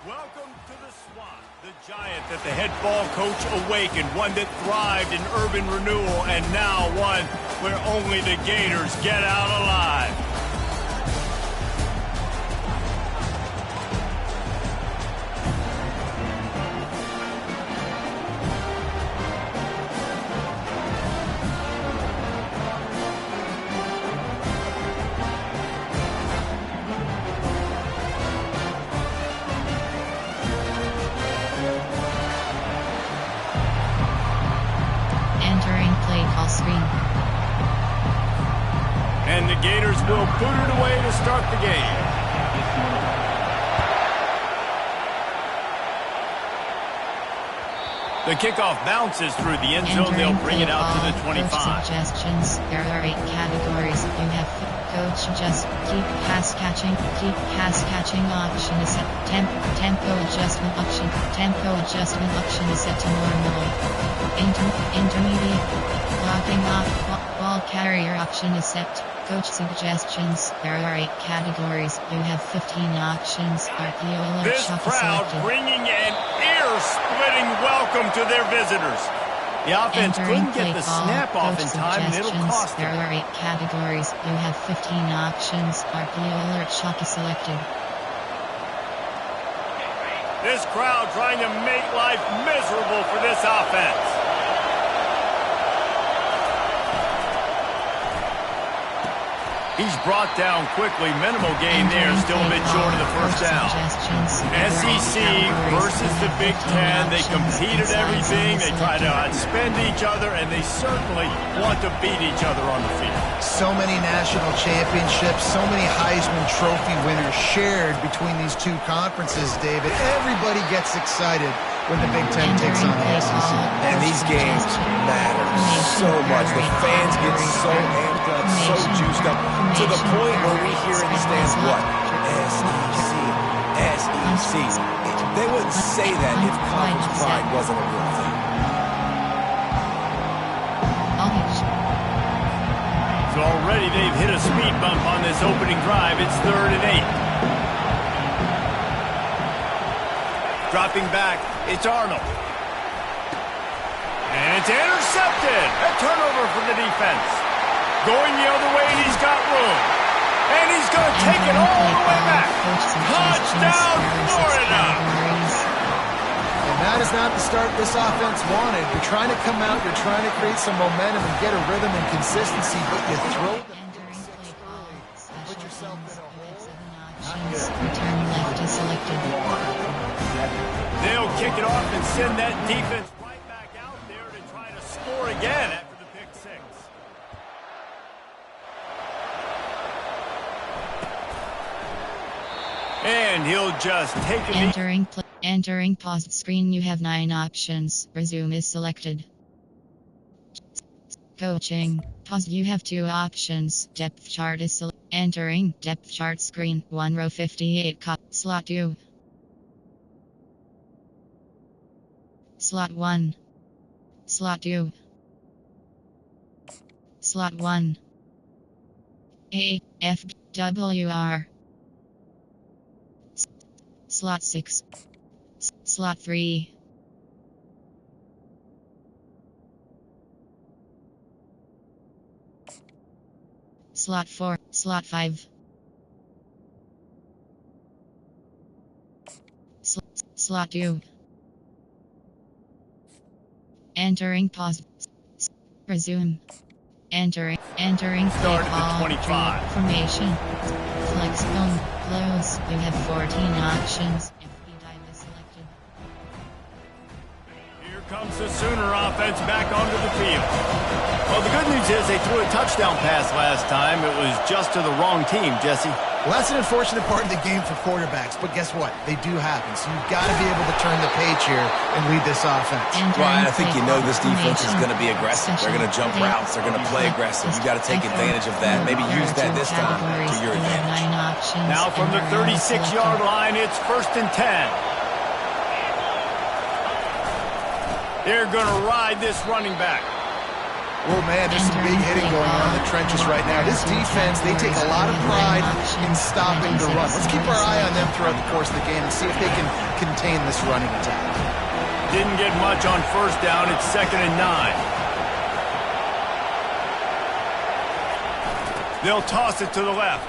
Welcome to the Swamp, the giant that the head ball coach awakened, one that thrived in urban renewal, and now one where only the Gators get out alive. And the Gators will boot it away to start the game. The kickoff bounces through the end zone. They'll bring it out to the 25. Suggestions. There are 8 categories. You have coach just keep pass catching option is set. Tempo adjustment option is set to normal. Intermediate blocking off ball carrier option is set. Coach suggestions. There are 8 categories. You have 15 options. RPO alert. This crowd bringing an ear-splitting welcome to their visitors. The offense couldn't get the snap off in time, and it'll cost them. There are 8 categories. You have 15 options. RPO alert. Shock is selected. This crowd trying to make life miserable for this offense. He's brought down quickly. Minimal gain there. Still a bit short of the first down. SEC versus the Big Ten. They compete at everything. They try to outspend each other, and they certainly want to beat each other on the field. So many national championships, so many Heisman Trophy winners shared between these two conferences, David. Everybody gets excited when the Big Ten takes on the SEC. And these games matter so much. The fans get so amped up, so juiced up, to the point where we hear in the stands, what? SEC, SEC. They wouldn't say that if conference pride wasn't a real thing. So already they've hit a speed bump on this opening drive. It's 3rd and 8. Dropping back, it's Arnold. And it's intercepted. A turnover for the defense. Going the other way, and he's got room. And he's going to take it all the way back. Touchdown, Florida. And that is not the start this offense wanted. You're trying to come out, you're trying to create some momentum and get a rhythm and consistency, but you throw them early. Put yourself in a hole. Return left is selected. They'll kick it off and send that defense right back out there to try to score again after the pick six. And he'll just take it. Entering paused screen. You have 9 options. Resume is selected. Coaching. Pause. You have 2 options. Depth chart is selected. Entering depth chart screen. 1 row 58. Slot 2. Slot 1. Slot 2. Slot 1. A, F, W, R. Slot 6. Slot 3. Slot 4. Slot 5. Slot 2. Entering pause. Resume. Entering Start at the 25. Formation. Flex zone. Close. You have 14 options. FB dive is selected. Here comes the Sooner offense back onto the field. Well, the good news is they threw a touchdown pass last time. It was just to the wrong team, Jesse. Well, that's an unfortunate part of the game for quarterbacks, but guess what? They do happen. So you've got to be able to turn the page here and lead this offense. Ryan, I think you know this defense is going to be aggressive. They're going to jump routes. They're going to play aggressive. You got to take advantage of that. Maybe use that this time to your advantage. Now from the 36-yard line, it's 1st and 10. They're going to ride this running back. Oh, man, there's some big hitting going on in the trenches right now. This defense, they take a lot of pride in stopping the run. Let's keep our eye on them throughout the course of the game and see if they can contain this running attack. Didn't get much on first down. It's 2nd and 9. They'll toss it to the left.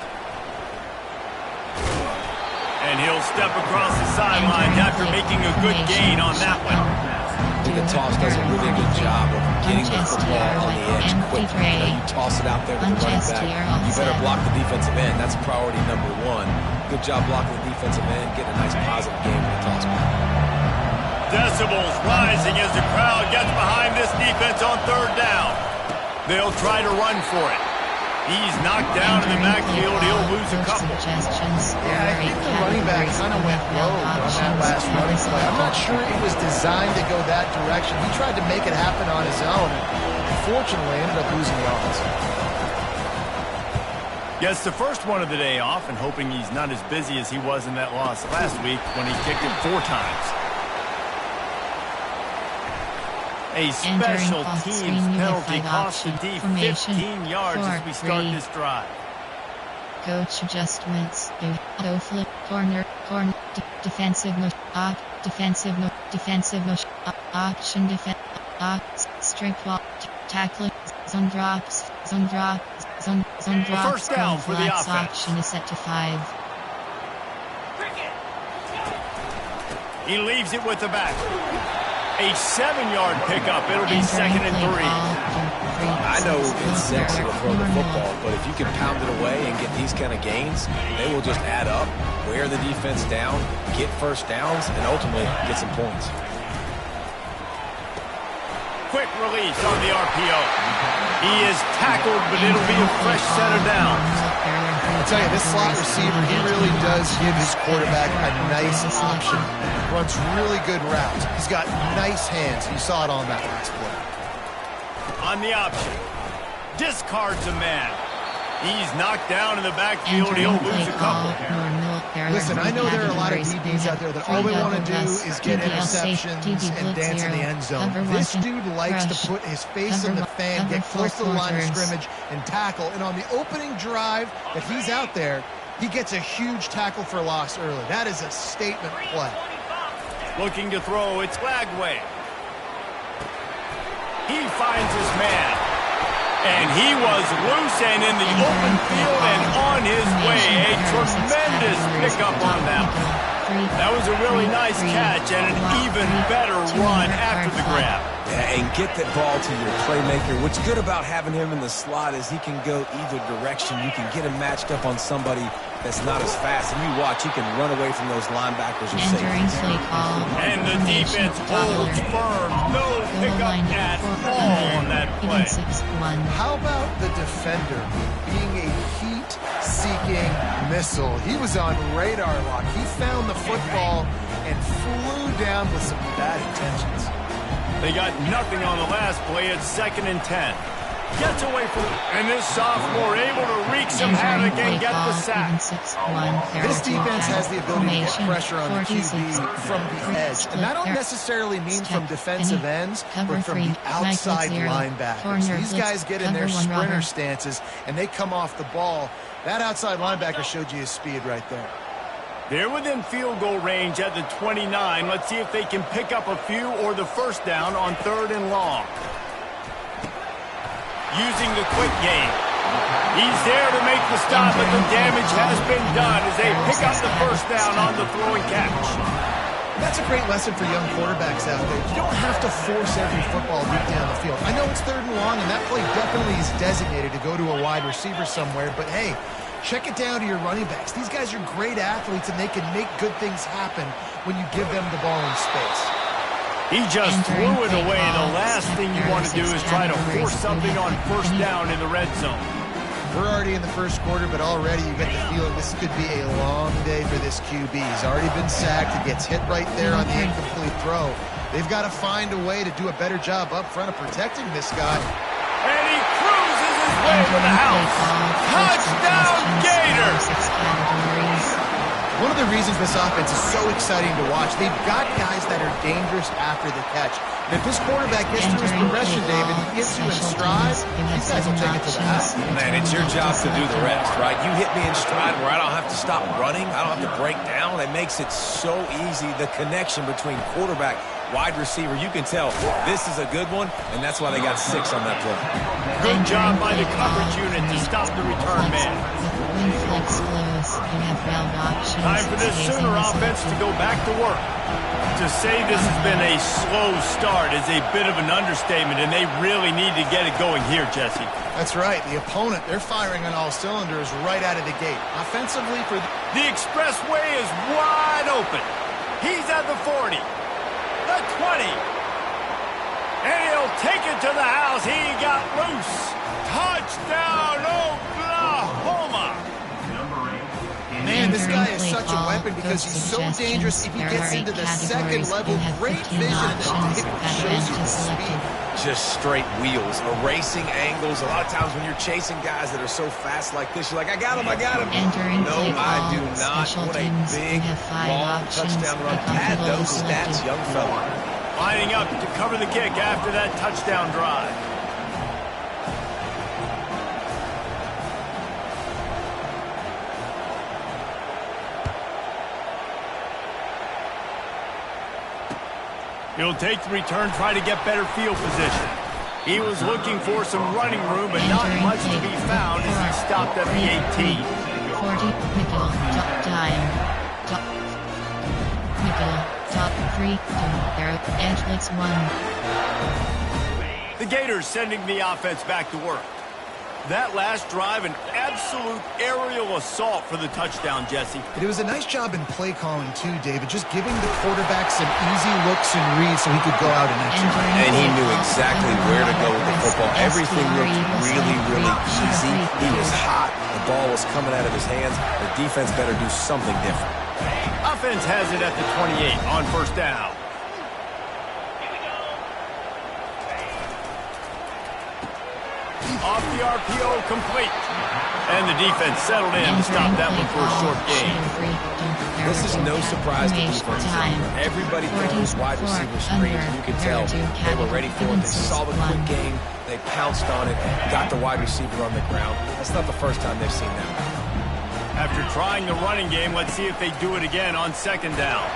And he'll step across the sidelines after making a good gain on that one. I think the toss does a really good job of getting the football on the edge quick. You toss it out there to the running back, you better block the defensive end. That's priority number 1. Good job blocking the defensive end, getting a nice positive game with the toss back. Decibels rising as the crowd gets behind this defense on 3rd down. They'll try to run for it. He's knocked down in the backfield. He'll lose a couple. Yeah, I think the running back kind of went rogue on that last running play. I'm not sure it was designed to go that direction. He tried to make it happen on his own, and unfortunately ended up losing yards. Gets the first one of the day off and hoping he's not as busy as he was in that loss last week when he kicked it 4 times. A special teams penalty cost the D 15 yards as we start this drive. Coach adjustments. Auto flip. Corner. Defensive. Defensive. Option defense. Straight ball. Tackle. Zone drops. First down for the offense. Option is set to 5. He leaves it with the back. A 7-yard pickup. It'll be 2nd and 3. I know it's sexy to throw the football, but if you can pound it away and get these kind of gains, they will just add up, wear the defense down, get first downs, and ultimately get some points. Quick release on the RPO. He is tackled, but it'll be a fresh set of downs. I'll tell you, this slot receiver, he really does give his quarterback a nice option. Runs really good routes. He's got nice hands. You saw it on that last play. On the option. Discards a man. He's knocked down in the backfield. He'll lose a couple. Listen, I know there are a lot of DBs out there that all they want to do is get interceptions and dance in the end zone. This dude likes to put his face in the fan, get close to the line of scrimmage, and tackle. And on the opening drive that he's out there, he gets a huge tackle for loss early. That is a statement play. Looking to throw, it's Lagway. He finds his man. And he was loose and in the open field and on his way. A tremendous pickup on that one. That was a really nice catch and an even better run after the grab. Yeah, and get that ball to your playmaker. What's good about having him in the slot is he can go either direction. You can get him matched up on somebody that's not as fast. And you watch, he can run away from those linebackers or safeties. And the defense holds firm. No pickup at all on that play. How about the defender being a heat-seeking missile? He was on radar lock. He found the football and flew down with some bad intentions. They got nothing on the last play. It's 2nd and 10. Gets away from it. And this sophomore able to wreak some havoc and get the sack. This defense has the ability to get pressure on the QB from the edge. And I don't necessarily mean from defensive ends, but from the outside linebackers. These guys get in their sprinter stances, and they come off the ball. That outside linebacker showed you his speed right there. They're within field goal range at the 29. Let's see if they can pick up a few or the first down on 3rd and long. Using the quick game. He's there to make the stop, but the damage has been done as they pick up the first down on the throwing catch. That's a great lesson for young quarterbacks out there. You don't have to force every football deep down the field. I know it's 3rd and long, and that play definitely is designated to go to a wide receiver somewhere, but hey, check it down to your running backs. These guys are great athletes, and they can make good things happen when you give them the ball in space. He just threw it away. The last thing you want to do is try to force something on first down in the red zone. We're already in the first quarter, but already you get the feeling this could be a long day for this QB. He's already been sacked. He gets hit right there on the incomplete throw. They've got to find a way to do a better job up front of protecting this guy. And he cruises his way to the house. Touchdown, Gators! One of the reasons this offense is so exciting to watch, they've got guys that are dangerous after the catch. And if this quarterback gets through his progression, David, he gets you in stride, these guys will take it to the house. Man, it's your job to do the rest, right? You hit me in stride where I don't have to stop running. I don't have to break down. It makes it so easy, the connection between quarterback, wide receiver. You can tell this is a good one, and that's why they got 6 on that play. Good job by the coverage unit to stop the return man. Time for this Sooner offense to go back to work. To say this has been a slow start is a bit of an understatement, and they really need to get it going here, Jesse. That's right. The opponent, they're firing on all cylinders right out of the gate. Offensively, for the expressway is wide open. He's at the 40, the 20, and he'll take it to the house. He got loose. Touchdown, Oklahoma. Man, this guy is such a weapon because he's so dangerous. If he gets into the second level, great vision, and it shows you the speed. Just straight wheels, erasing angles. A lot of times when you're chasing guys that are so fast like this, you're like, I got him, I got him. No, I do not. What a big, long touchdown run. Pad those stats, young fella. Lining up to cover the kick after that touchdown drive. He'll take the return, try to get better field position. He was looking for some running room, but not much to be found as he stopped at the 18. 40, nickel, top dime, top, nickel, top 3, arrow, edge blitz 1. The Gators sending the offense back to work. That last drive, an absolute aerial assault for the touchdown, Jesse. It was a nice job in play calling, too, David, just giving the quarterback some easy looks and reads so he could go out and execute. And he knew exactly where to go with the football. Everything looked really, really easy. He was hot. The ball was coming out of his hands. The defense better do something different. Offense has it at the 28 on first down. Off the RPO, complete. And the defense settled in to stop that one for a short gain. This is no surprise to defense. Everybody throws wide receiver screens. You can tell they were ready for it. They saw the quick game. They pounced on it, got the wide receiver on the ground. That's not the first time they've seen that. After trying the running game, let's see if they do it again on second down.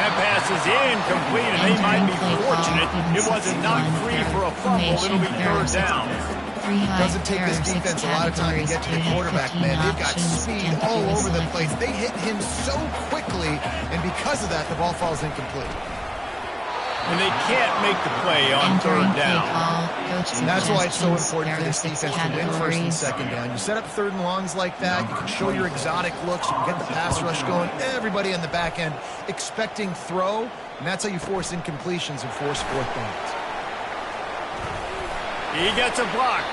That pass is incomplete, and they might be fortunate it wasn't knocked free for a fumble. It'll be third down. Doesn't take this defense a lot of time to get to the quarterback, man. They've got speed all over the place. They hit him so quickly, and because of that, the ball falls incomplete. And they can't make the play on third down. And that's why it's so important for this defense to win first and second down. You set up third and longs like that, you can show your exotic looks, you can get the pass rush going, everybody on the back end expecting throw, and that's how you force incompletions and force fourth downs. He gets a block.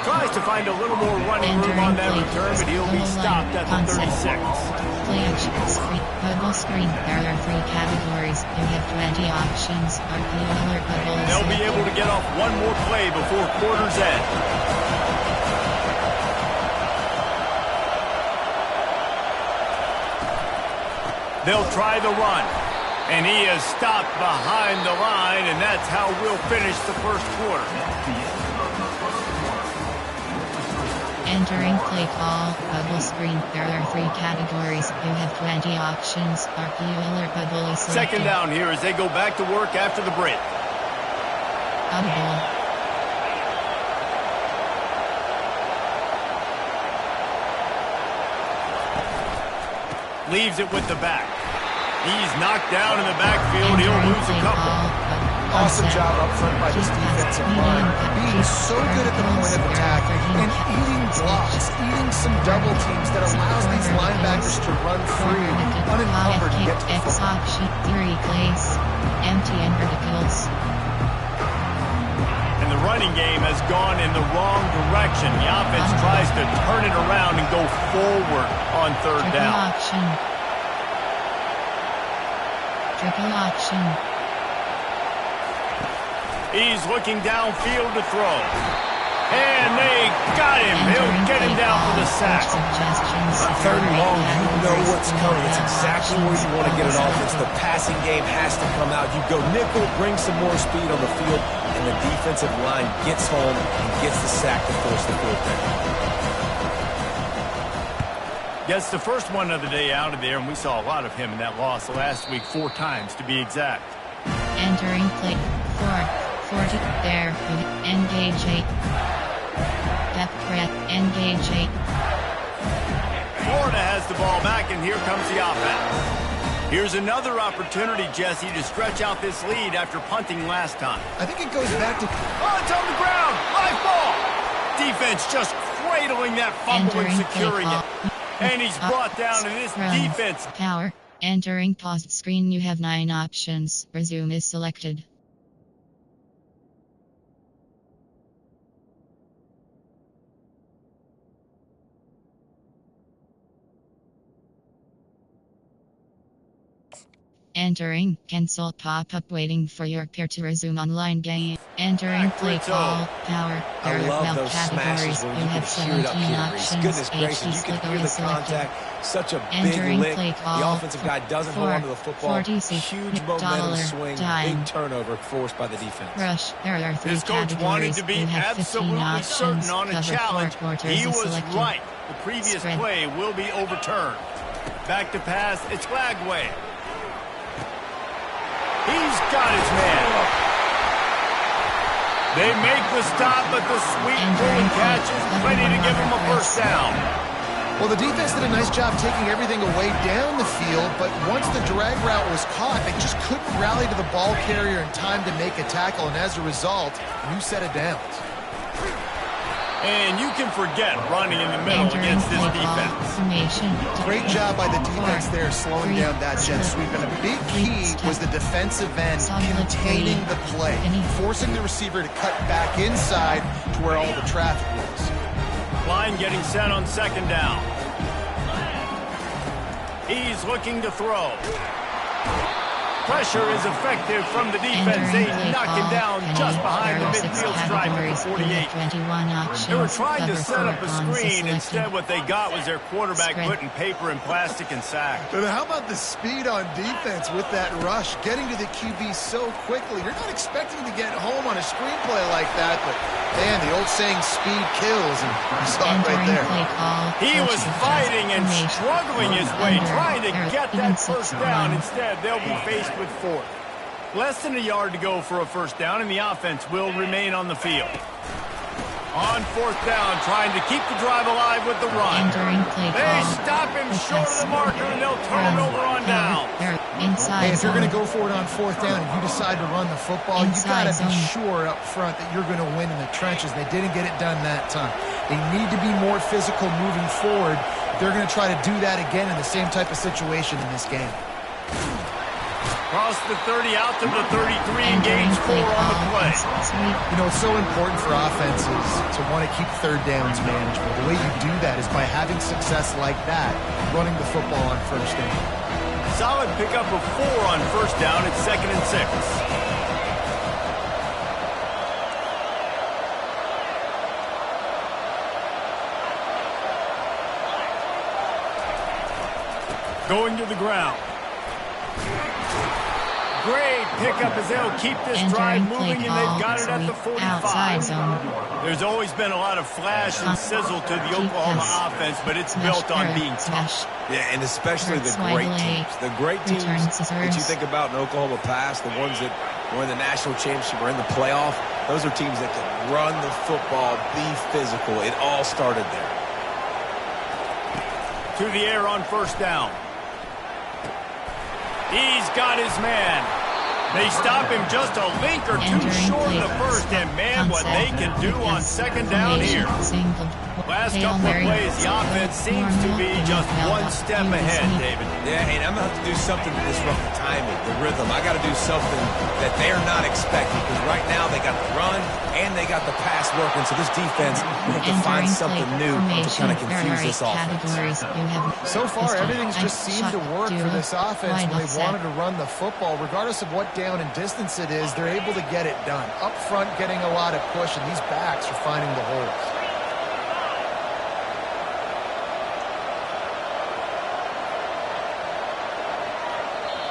Tries to find a little more running room on that return, but he'll be stopped at the 36. Play action screen, bubble screen. There are 3 categories. You have 20 options. RPO alert bubbles. They'll be able to get off one more play before quarter's end. They'll try the run. And he is stopped behind the line, and that's how we'll finish the first quarter. Entering play call, bubble screen. There are 3 categories. You have 20 options. RPO alert bubble is selected. Second down here as they go back to work after the break. Audible. Leaves it with the back. He's knocked down in the backfield. He'll lose a couple. Awesome job up front by this defensive line. Being so good at the point of attack and eating blocks, eating some double teams that allows these linebackers to run free, unencumbered to get to the football. Theory place. Empty and verticals. And the running game has gone in the wrong direction. The offense tries to turn it around and go forward on third down. Triple option. He's looking downfield to throw. And they got him. He'll get him down for the sack. Third and long, you know what's coming. It's exactly where you want to get an offense. The passing game has to come out. You go nickel, bring some more speed on the field, and the defensive line gets home and gets the sack to force the field goal. Gets the first one of the day out of there, and we saw a lot of him in that loss last week, 4 times to be exact. Entering play 440. There. Engage 8. Depth threat. Engage 8. Florida has the ball back, and here comes the offense. Here's another opportunity, Jesse, to stretch out this lead after punting last time. I think it goes back to... Oh, it's on the ground. Live ball. Defense just cradling that fumble and securing it. And he's brought down in this defense. Power. Entering paused screen. You have 9 options. Resume is selected. Entering cancel pop-up waiting for your peer to resume online game. Entering play call power. I love those categories. smashes where You you have can hear it up 17 here. options. Goodness gracious, you can hear the contact. Such a big lick. The offensive guy doesn't hold on to the football. Huge momentum swing. Big turnover forced by the defense. Rush. There are 3 His coach wanted to be absolutely certain on a challenge. He was right. The previous play will be overturned. Back to pass. It's Flagway. He's got his man. They make the stop, but the sweet bullet catch is plenty to give him a first down. Well, the defense did a nice job taking everything away down the field, but once the drag route was caught, they just couldn't rally to the ball carrier in time to make a tackle, and as a result, new set of downs. And you can forget running in the middle against this defense. Great job by the defense there, slowing down that jet sweep. And a big key was the defensive end containing the play, forcing the receiver to cut back inside to where all the traffic was. Line getting set on second down. He's looking to throw. Pressure is effective from the defense. They knock him down just behind the midfield stripe at the 48. They were trying to set up a screen. Instead, what they got was their quarterback putting paper and plastic and sack. But how about the speed on defense with that rush, getting to the QB so quickly? You're not expecting to get home on a screenplay like that, but man, the old saying, speed kills, and you saw it right there. He was fighting and struggling his way, trying to get that first down. Instead, they'll be faced with 4th. Less than a yard to go for a first down, and the offense will remain on the field. On 4th down, trying to keep the drive alive with the run. They stop him short of the marker, and they'll turn it over on down. Hey, if you're going to go for it on 4th down and you decide to run the football, you've got to be sure up front that you're going to win in the trenches. They didn't get it done that time. They need to be more physical moving forward. They're going to try to do that again in the same type of situation in this game. Across the 30, out to the 33, engage 4 on the play. You know, it's so important for offenses to want to keep third downs manageable. The way you do that is by having success like that, running the football on first down. Solid pickup of 4 on first down. It's 2nd and 6. Going to the ground. Great pickup as they'll keep this drive moving, and they've got it at the 45. There's always been a lot of flash and sizzle to the Oklahoma offense, but it's built on being tough. Yeah, and especially the great teams. The great teams that you think about in Oklahoma past, the ones that were in the national championship or in the playoff, those are teams that can run the football, be physical. It all started there. To the air on first down. He's got his man. They stop him just a link or 2 short of the first, and man, what they can do on second down here. Last couple of plays, the offense seems to be just one step ahead, David. Yeah, and I'm going to have to do something to disrupt the timing, the rhythm. I got to do something that they're not expecting, because right now they got the run and they got the pass working, so this defense will have to find something new to kind of confuse this offense. So far, everything's just seemed to work for this offense when they wanted to run the football. Regardless of what down and distance it is, they're able to get it done. Up front, getting a lot of push, and these backs are finding the holes.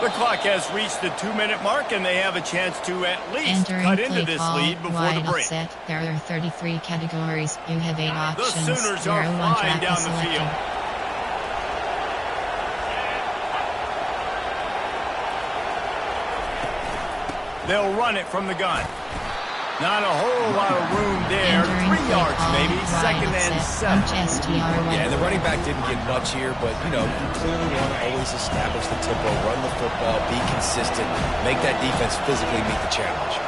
The clock has reached the 2-minute mark, and they have a chance to at least cut into this lead before the break. Offset. There are 33 categories. You have 8 options. The Sooners are flying down the field. They'll run it from the gun. Not a whole lot of room there. 3 yards maybe. Second and 7. Yeah, the running back didn't get much here, but, you know, you clearly want to always establish the tempo, run the football, be consistent, make that defense physically meet the challenge.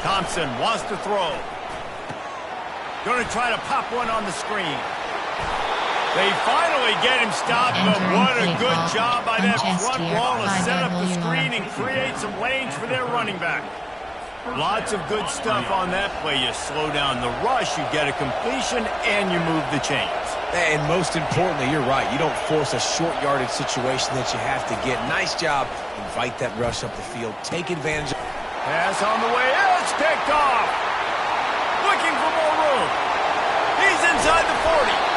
Thompson wants to throw. Going to try to pop one on the screen. They finally get him stopped, but what a good job by that front wall to set up the screen and create some lanes for their running back. Lots of good stuff on that play. You slow down the rush, you get a completion, and you move the chains. And most importantly, you're right. You don't force a short yardage situation that you have to get. Nice job. Invite that rush up the field. Take advantage. Pass on the way. It's picked off. Looking for more room. He's inside the 40.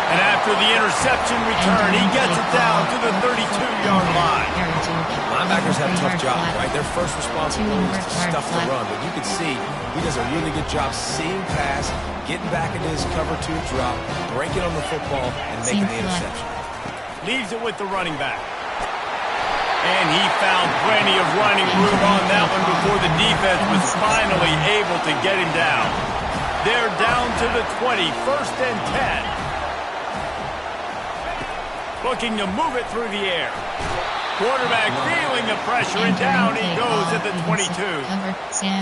And after the interception return, he gets it down to the 32-yard line. Linebackers have tough jobs, right? Their first responsibility is to stuff the run. But you can see he does a really good job seeing pass, getting back into his cover 2 drop, breaking on the football, and making the interception. Leaves it with the running back. And he found plenty of running room on that one before the defense was finally able to get him down. They're down to the 20, 1st and 10. Looking to move it through the air. Quarterback feeling the pressure, and down he goes at the 22.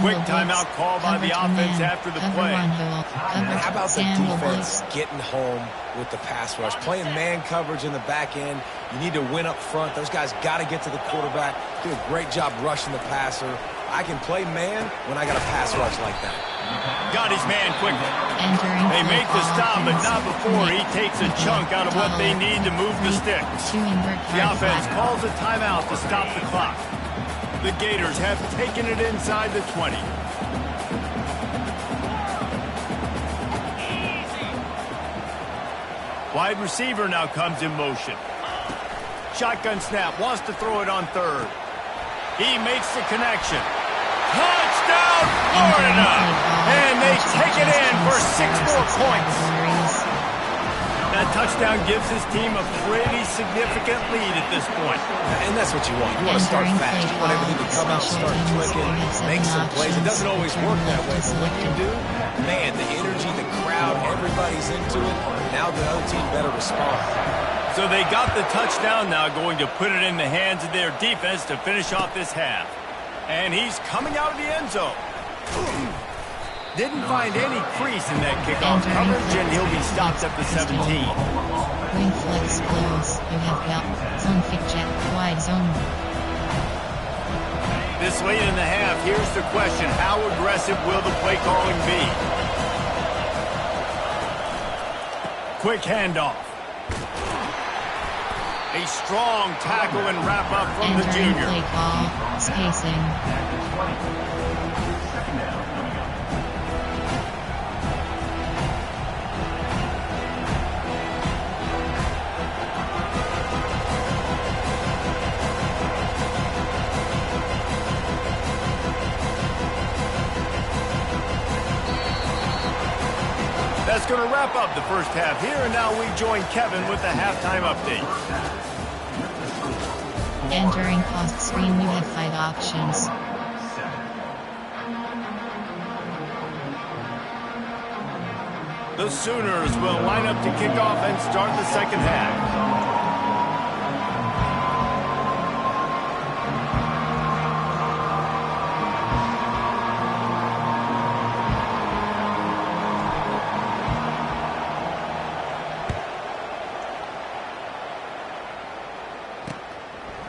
Quick timeout call by the offense after the play. How about the defense getting home with the pass rush? Playing man coverage in the back end. You need to win up front. Those guys got to get to the quarterback. Do a great job rushing the passer. I can play man when I got a pass rush like that. Got his man quickly. They make the stop, but not before he takes a chunk out of what they need to move the sticks. The offense calls a timeout to stop the clock. The Gators have taken it inside the 20. Wide receiver now comes in motion. Shotgun snap, wants to throw it on 3rd. He makes the connection. Touchdown, Florida! And they take it in for 6 more points. That touchdown gives his team a pretty significant lead at this point. And that's what you want. You want to start fast. You want everything to come out and start clicking, make some plays. It doesn't always work that way, but when you do, man, the energy, the crowd, everybody's into it. Now the other team better respond. So they got the touchdown now, going to put it in the hands of their defense to finish off this half. And he's coming out of the end zone. Didn't find any crease in that kickoff coverage, and he'll be stopped at the 17. Wing flex close. You have belt. Zone thick jet. Wide zone. This late in the half, here's the question. How aggressive will the play calling be? Quick handoff. A strong tackle and wrap up from the junior. Play call. Spacing. That's going to wrap up the first half here, and now we join Kevin with the halftime update. Entering cost screen, you have 5 options. The Sooners will line up to kick off and start the second half.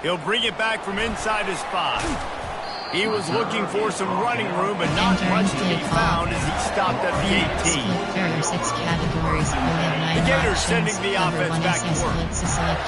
He'll bring it back from inside his 5. He was looking for some running room, but not much to be found as he stopped at the 18. There are 6 categories. You have 9 Gators sending the offense back to work.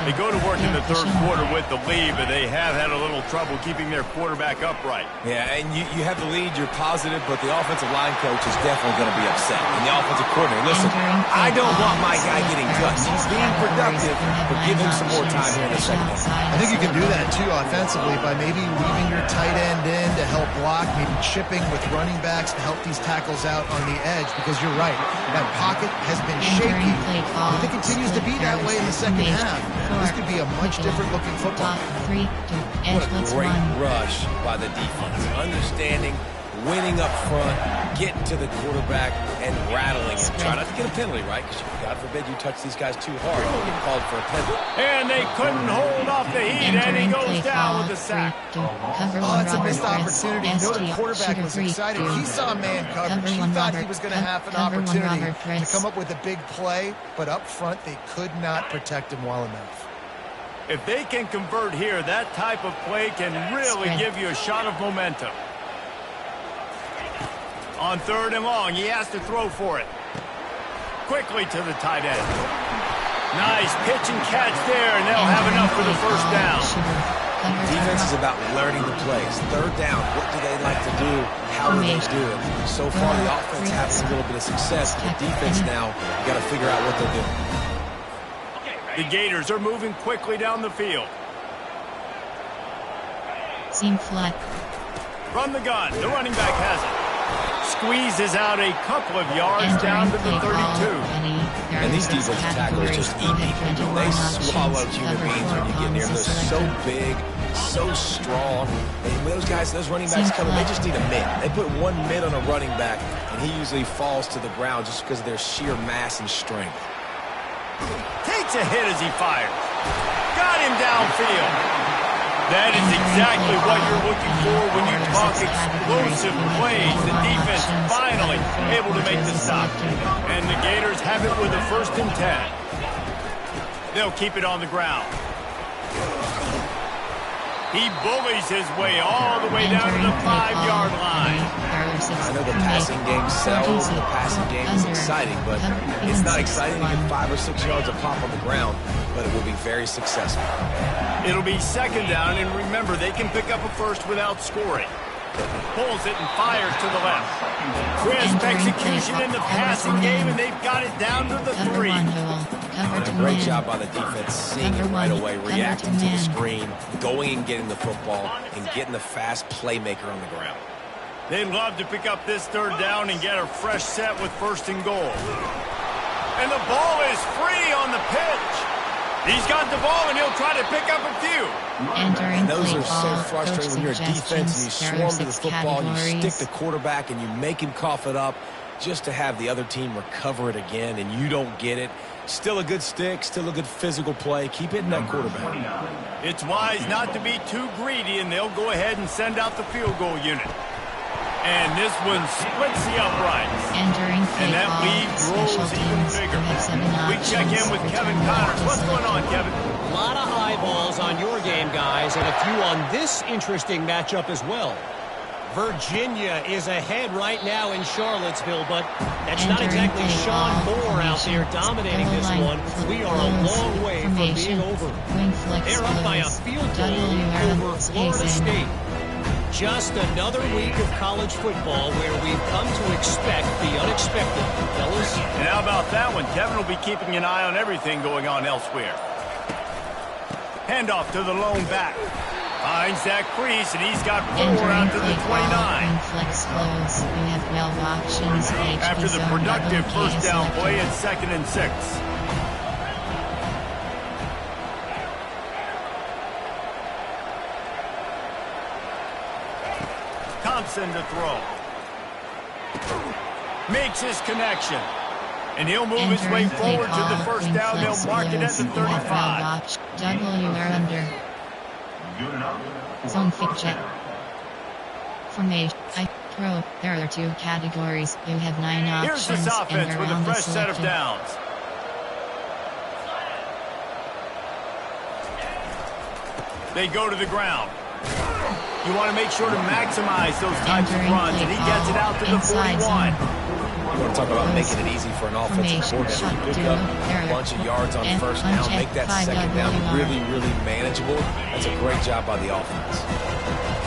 They go to work in the third quarter with the lead, but they have had a little trouble keeping their quarterback upright. Yeah, and you have the lead, you're positive, but the offensive line coach is definitely going to be upset. And the offensive coordinator, listen, I don't want my guy getting touched. He's being productive, but give him some more time here in the second half. I think you can do that, too, offensively, by maybe leaving your tight end in to help block, maybe chipping with running backs to help these tackles out on the edge, because you're right. That pocket has been shaky. If it continues to be that way in the second half, this could be a much different looking football. What a great rush by the defense. Understanding, winning up front, getting to the quarterback, and rattling him. Try not to get a penalty, right? Because God forbid you touch these guys too hard, you'll get called for a penalty. And they couldn't hold off the heat, and he goes down with a sack. Oh, it's a missed opportunity. You know the quarterback was excited. He saw man coverage. He thought he was going to have an opportunity to come up with a big play, but up front, they could not protect him well enough. If they can convert here, that type of play can really give you a shot of momentum. On third and long, he has to throw for it. Quickly to the tight end. Nice pitch and catch there, and they'll have enough for the first down. Defense is about learning the plays. Third down, what do they like to do? How do they do it? So far, the offense has a little bit of success. The defense now, you got to figure out what they're doing. The Gators are moving quickly down the field. Seam flat. Run the gun. The running back has it. Squeezes out a couple of yards down to the 32. And these defensive tackles just eat people. They swallow human beings when you get near them. They're so big, so strong. And when those guys, those running backs come in, they just need a mid. They put one mid on a running back, and he usually falls to the ground just because of their sheer mass and strength. Takes a hit as he fires. Got him downfield. That is exactly what you're looking for when you talk explosive plays. The defense finally able to make the stop. And the Gators have it with a 1st and 10. They'll keep it on the ground. He bullies his way all the way down to the 5-yard line. I know the passing game sells, the passing game is exciting, but it's not exciting to get 5 or 6 yards a pop on the ground, but it will be very successful. It'll be 2nd down, and remember, they can pick up a first without scoring. Pulls it and fires to the left. Crisp execution in the passing game, and they've got it down to the 3. A great job by the defense, seeing it right away, reacting to the screen, going and getting the football, and getting the fast playmaker on the ground. They'd love to pick up this 3rd down and get a fresh set with 1st and goal. And the ball is free on the pitch. He's got the ball, and he'll try to pick up a few. And those are so frustrating when you're a defense and you swarm to the football and you stick the quarterback and you make him cough it up just to have the other team recover it again and you don't get it. Still a good stick, still a good physical play. Keep hitting that quarterback. It's wise not to be too greedy, and they'll go ahead and send out the field goal unit. And this one splits the uprights. And that lead grows even bigger. We check in with Kevin Connors. What's going on, Kevin? A lot of eyeballs on your game, guys, and a few on this interesting matchup as well. Virginia is ahead right now in Charlottesville, but that's not exactly Sean Moore out there dominating this one. We are a long way from being over. They're up by a field goal over Florida State. Just another week of college football where we've come to expect the unexpected, fellas. And how about that one? Kevin will be keeping an eye on everything going on elsewhere. Handoff to the lone back. Finds that crease, and he's got 4 out to the 29. After the productive 1st down play, it's 2nd and 6. Thompson to throw. Makes his connection. And he'll move his way forward to the 1st down. They'll mark it at the 35. W are under. Zone fit check. Formation. I throw. There are 2 categories. You have 9 options. Here's this offense with a fresh set of downs. They go to the ground. You want to make sure to maximize those types of runs, and he gets it out to the 41. You want to talk about making it easy for an offensive coordinator to pick up a bunch of yards on first down, make that second down really, really manageable. That's a great job by the offense.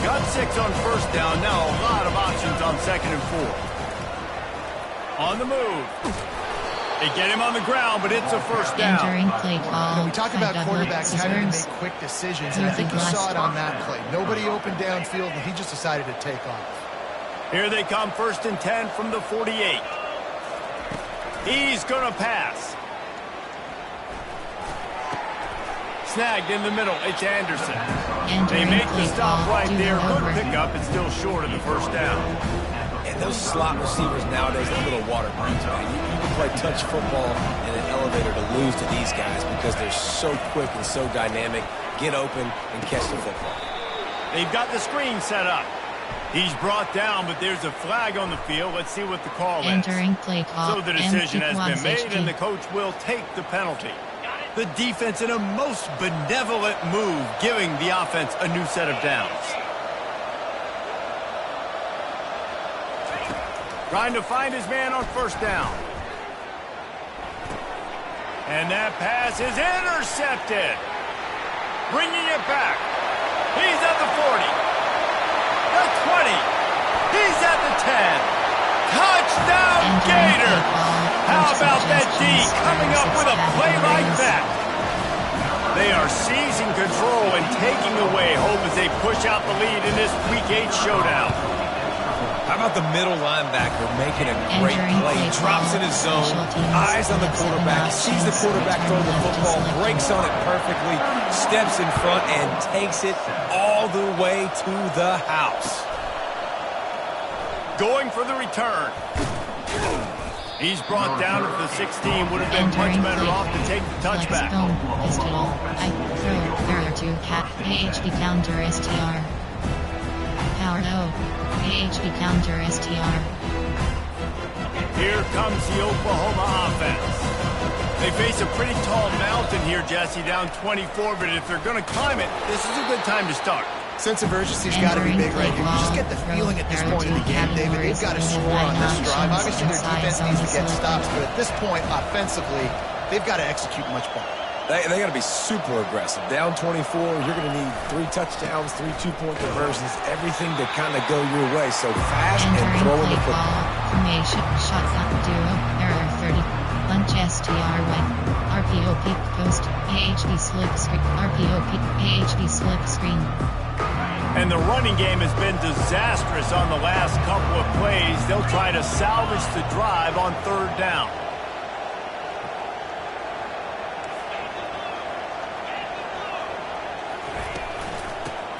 Got 6 on first down. Now a lot of options on 2nd and 4. On the move. They get him on the ground, but it's a first down. Entering play call. We talk about quarterbacks having to make quick decisions, and I think you saw it on that play. Nobody opened downfield, and he just decided to take off. Here they come, 1st and 10 from the 48. He's going to pass. Snagged in the middle. It's Anderson. They make the stop right there. Good pickup. It's still short of the first down. And those slot receivers nowadays, they're little water birds, man. You can play touch football in an elevator to lose to these guys because they're so quick and so dynamic. Get open and catch the football. They've got the screen set up. He's brought down, but there's a flag on the field. Let's see what the call is. Entering play call. So the decision has been made, and the coach will take the penalty. The defense in a most benevolent move, giving the offense a new set of downs. Trying to find his man on first down. And that pass is intercepted. Bringing it back. He's at the 40. The 20. He's at the 10. Touchdown, Gator. How about that D coming up with a play like that? They are seizing control and taking away hope as they push out the lead in this Week 8 showdown. How about the middle linebacker making a great play? Drops in his zone, eyes on the quarterback, sees the quarterback throw the football, breaks on it perfectly, steps in front, and takes it all the way to the house. Going for the return. He's brought down at the 16. Would have been much better off to take the touchback. Pistol. I throw error to cat. AHP counter STR. Power O. AHP counter STR. Here comes the Oklahoma offense. They face a pretty tall mountain here, Jesse, down 24, but if they're going to climb it, this is a good time to start. Sense of urgency's got to be big right here. You just get the feeling at this point in the game, David, they've got to score on this drive. Obviously, their defense needs to get stops, but at this point, offensively, they've got to execute much better. They got to be super aggressive. Down 24, you're going to need 3 touchdowns, 3 two-point conversions, everything to kind of go your way. So fast and throwing the football. Formation, shotgun, duo, error 30, lunch STR wet, RPOP, post, AHP slip screen, RPOP, AHP slip screen. And the running game has been disastrous on the last couple of plays. They'll try to salvage the drive on 3rd down.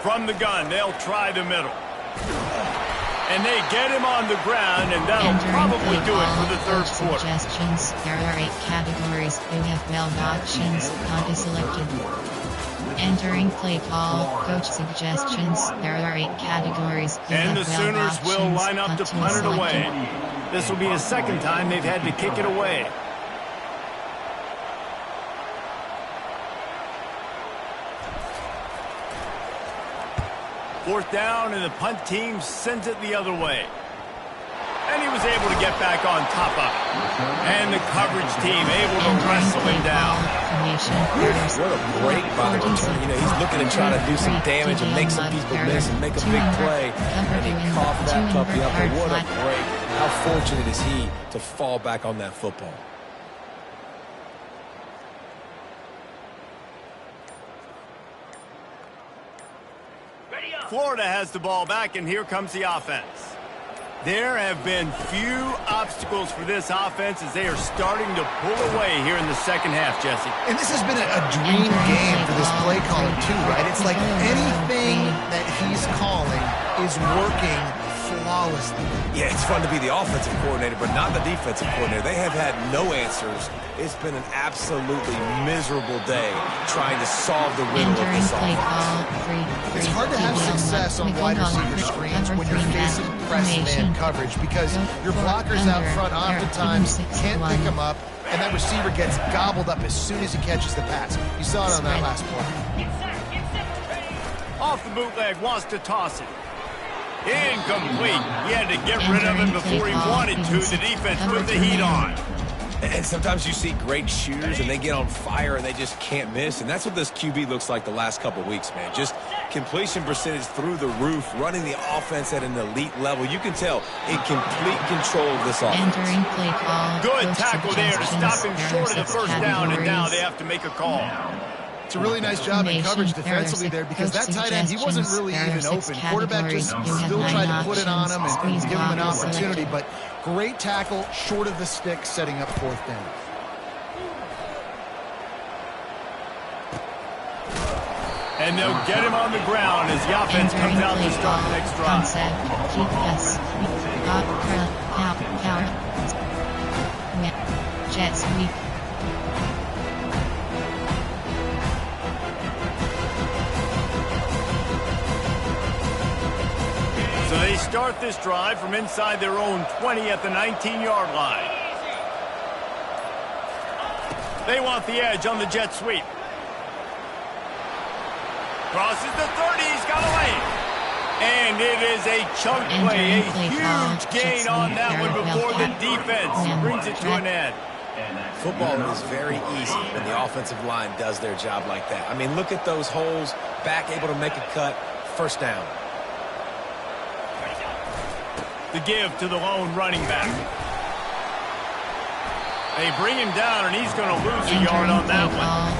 From the gun, they'll try the middle. And they get him on the ground, and that'll probably do it for the 3rd quarter. Suggestions. There are 8 categories. You have 12 options. Not be selected. Entering play call. Coach suggestions. There are 8 categories. And the Sooners will line up to punt it away. This will be the 2nd time they've had to kick it away. Fourth down, and the punt team sends it the other way. And he was able to get back on top of it. And the coverage team able to wrestle him down. What a break by the return. You know, he's looking to try to do some damage and make some people miss and make a big play. And he coughed that puppy up. But what a break. How fortunate is he to fall back on that football? Florida has the ball back, and here comes the offense. There have been few obstacles for this offense as they are starting to pull away here in the 2nd half, Jesse. And this has been a dream game for this play caller, too, right? It's like anything that he's calling is working flawlessly. Yeah, it's fun to be the offensive coordinator, but not the defensive coordinator. They have had no answers. It's been an absolutely miserable day trying to solve the riddle of this offense. It's hard to have success on wide receiver screens when you're facing press man coverage because your blockers out front oftentimes can't pick them up, and that receiver gets gobbled up as soon as he catches the pass. You saw it on that last play. Off the bootleg, wants to toss it. Incomplete. He had to get rid of him before he wanted to. The defense put the heat on. And sometimes you see great shooters and they get on fire and they just can't miss. And that's what this QB looks like the last couple weeks, man. Just completion percentage through the roof, running the offense at an elite level. You can tell in complete control of this offense. Good tackle there to stop him short of the first down, and now they have to make a call. It's a really nice job in coverage defensively there because that tight end, he wasn't really even open. Quarterback just still tried to put it on him and give him an opportunity, but great tackle short of the stick, setting up fourth down. And they'll get him on the ground as the offense comes out to start the next drive. Jets weak. So they start this drive from inside their own 20 at the 19-yard line. They want the edge on the jet sweep. Crosses the 30, he's got away. And it is a chunk play, a huge gain on that one before the defense brings it to an end. Football is very easy when the offensive line does their job like that. I mean, look at those holes, back able to make a cut, first down. The give to the lone running back. They bring him down, and he's going to lose a yard on that one.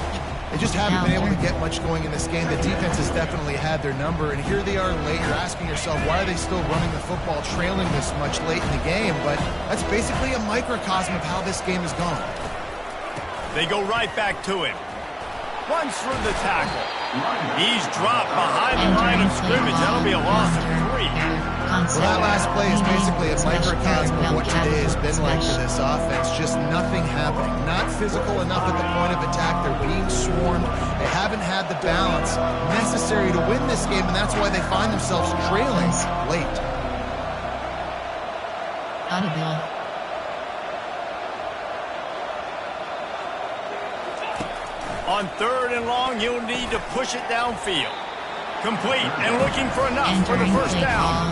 They just haven't been able to get much going in this game. The defense has definitely had their number, and here they are late. You're asking yourself, why are they still running the football, trailing this much late in the game? But that's basically a microcosm of how this game has gone. They go right back to him. Runs through the tackle. He's dropped behind the line of scrimmage. That'll be a loss of 3. Well, that last play is basically a microcosm of what today has been like for this offense. Just nothing happening. Not physical enough at the point of attack. They're being swarmed. They haven't had the balance necessary to win this game, and that's why they find themselves trailing late. Audible. On 3rd and long, you'll need to push it downfield. Complete and looking for enough for the first down.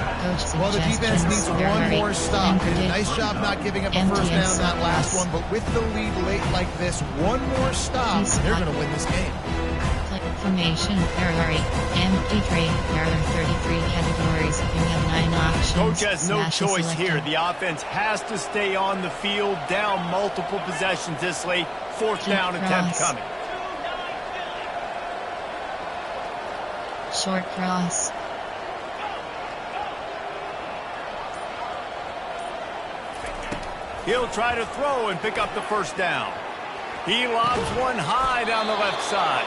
Well, the defense needs one more stop. They did a nice job not giving up a first down that last one, but with the lead late like this, one more stop, they're going to win this game. Formation, Ferrari, MP3, there are 33 categories. You have 9 options. Coach has no choice here. The offense has to stay on the field, down multiple possessions this late. Fourth down attempt coming. Short cross. He'll try to throw and pick up the first down. He lobs one high down the left side.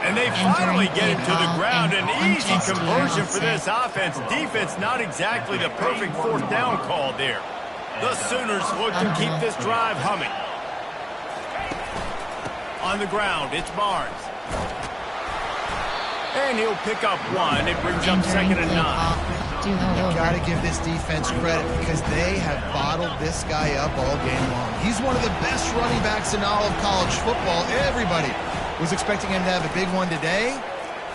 And they finally get him to the ground. An easy conversion for this offense. Defense not exactly the perfect fourth down call there. The Sooners look to keep this drive humming. On the ground, it's Barnes. And he'll pick up 1. It brings up 2nd and 9. You've got to give this defense credit because they have bottled this guy up all game long. He's one of the best running backs in all of college football. Everybody was expecting him to have a big one today.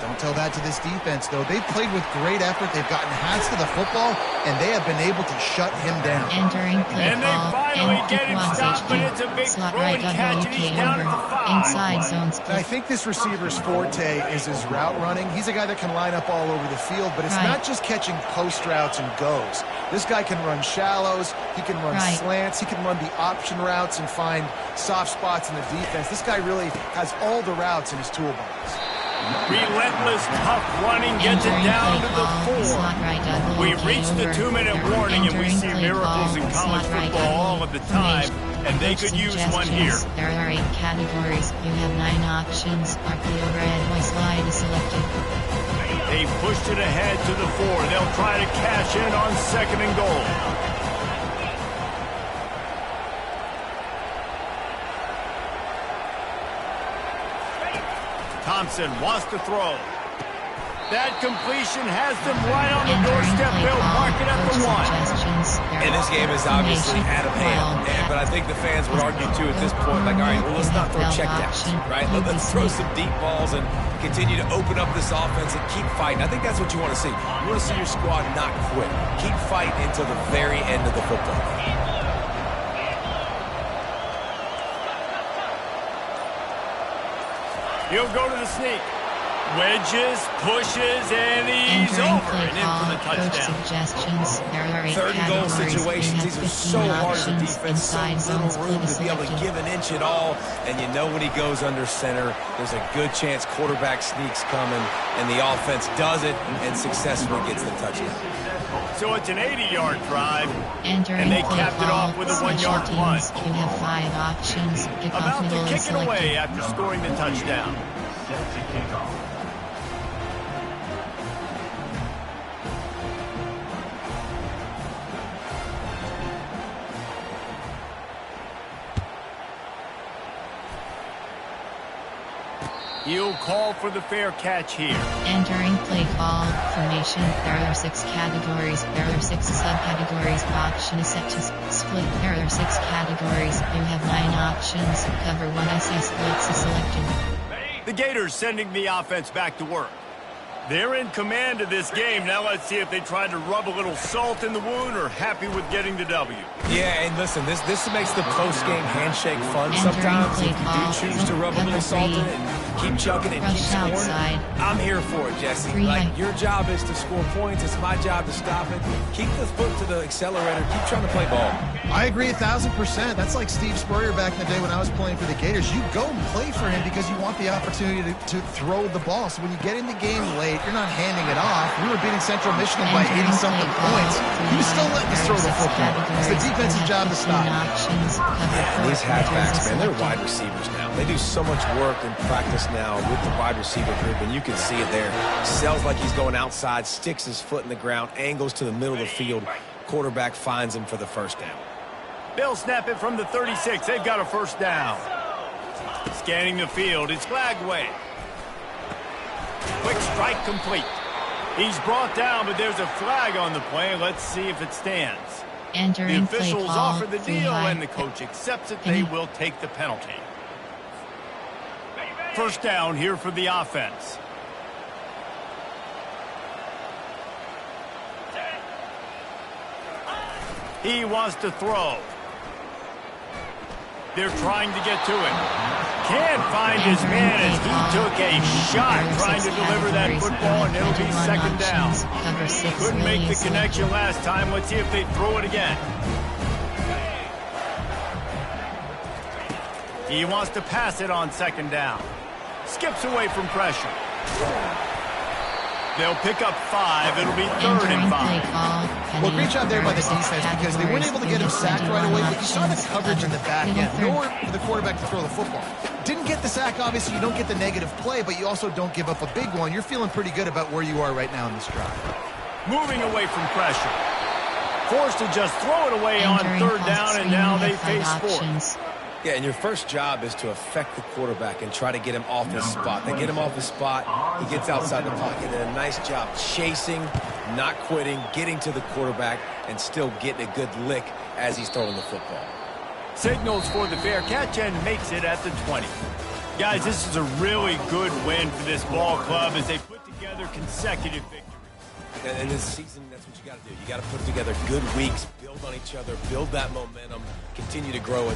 Don't tell that to this defense, though. They've played with great effort. They've gotten hands to the football, and they have been able to shut him down. And they finally get him stopped, but it's a big throw and catch, and he's down at the 5. Inside zones. I think this receiver's forte is his route running. He's a guy that can line up all over the field, but it's not just catching post routes and goes. This guy can run shallows. He can run slants. He can run the option routes and find soft spots in the defense. This guy really has all the routes in his toolbox. Relentless, tough running gets it down to the 4. We've reached the 2-minute warning, and we see miracles in college football all of the time, and they could use one here. There are 8 categories. You have 9 options. RPO red Y slide is selected. They pushed it ahead to the 4. They'll try to cash in on 2nd and goal. Thompson wants to throw. That completion has them right on the doorstep. They'll mark it at the 1. And this game is obviously out of hand. But I think the fans would argue, too, at this point, like, all right, well, let's not throw checkdowns, right? Let's throw some deep balls and continue to open up this offense and keep fighting. I think that's what you want to see. You want to see your squad not quit. Keep fighting until the very end of the football game. He'll go to the sneak. Wedges, pushes, and he's over and in for the touchdown. Third and goal situations, these are so hard as a defense, so little room to be able to give an inch at all. And you know when he goes under center, there's a good chance quarterback sneaks coming, and the offense does it and successfully gets the touchdown. So it's an 80-yard drive, and they capped it off with a 1-yard punt. You have 5 options. About to kick it away after scoring the touchdown. He'll call for the fair catch here. Entering play call formation. There are 6 categories. There are 6 subcategories. Option is set to split. There are 6 categories. You have 9 options. Cover 1 SC splits is selected. The Gators sending the offense back to work. They're in command of this game. Now let's see if they tried to rub a little salt in the wound or happy with getting the W. Yeah, and listen, this makes the post-game handshake fun sometimes. If you do choose to rub a little salt in it and keep chugging and keep scoring, I'm here for it, Jesse. Like, your job is to score points. It's my job to stop it. Keep the foot to the accelerator. Keep trying to play ball. I agree 1,000%. That's like Steve Spurrier back in the day when I was playing for the Gators. You go and play for him because you want the opportunity to throw the ball. So when you get in the game late, you're not handing it off. We were beating Central Michigan by 80-something points. He was still letting us throw the football. It's the defensive job to stop. Yeah, these halfbacks, man, they're wide receivers now. They do so much work in practice now with the wide receiver group, and you can see it there. Sells like he's going outside, sticks his foot in the ground, angles to the middle of the field. Quarterback finds him for the first down. They'll snap it from the 36. They've got a first down. Scanning the field. It's flag away. Quick strike complete. He's brought down, but there's a flag on the play. Let's see if it stands. The officials offer the deal, and the coach accepts it. They will take the penalty. First down here for the offense. He wants to throw. They're trying to get to him. Can't find his man as he took a shot trying to deliver that football, and it'll be second down. Couldn't make the connection last time. Let's see if they throw it again. He wants to pass it on second down. Skips away from pressure. They'll pick up 5. It'll be 3rd and 5. Well, great job there by the defense because they weren't able to get him sacked right away, but you saw the coverage in the back end. Nowhere for the quarterback to throw the football. Didn't get the sack, obviously. You don't get the negative play, but you also don't give up a big one. You're feeling pretty good about where you are right now in this drive. Moving away from pressure. Forced to just throw it away on 3rd down, and now they face 4th. Yeah, and your first job is to affect the quarterback and try to get him off his spot. They get him off his spot, he gets outside the pocket, and a nice job chasing, not quitting, getting to the quarterback, and still getting a good lick as he's throwing the football. Signals for the fair catch and makes it at the 20. Guys, this is a really good win for this ball club as they put together consecutive victories. And this season, that's what you got to do. You got to put together good weeks, build on each other, build that momentum, continue to grow.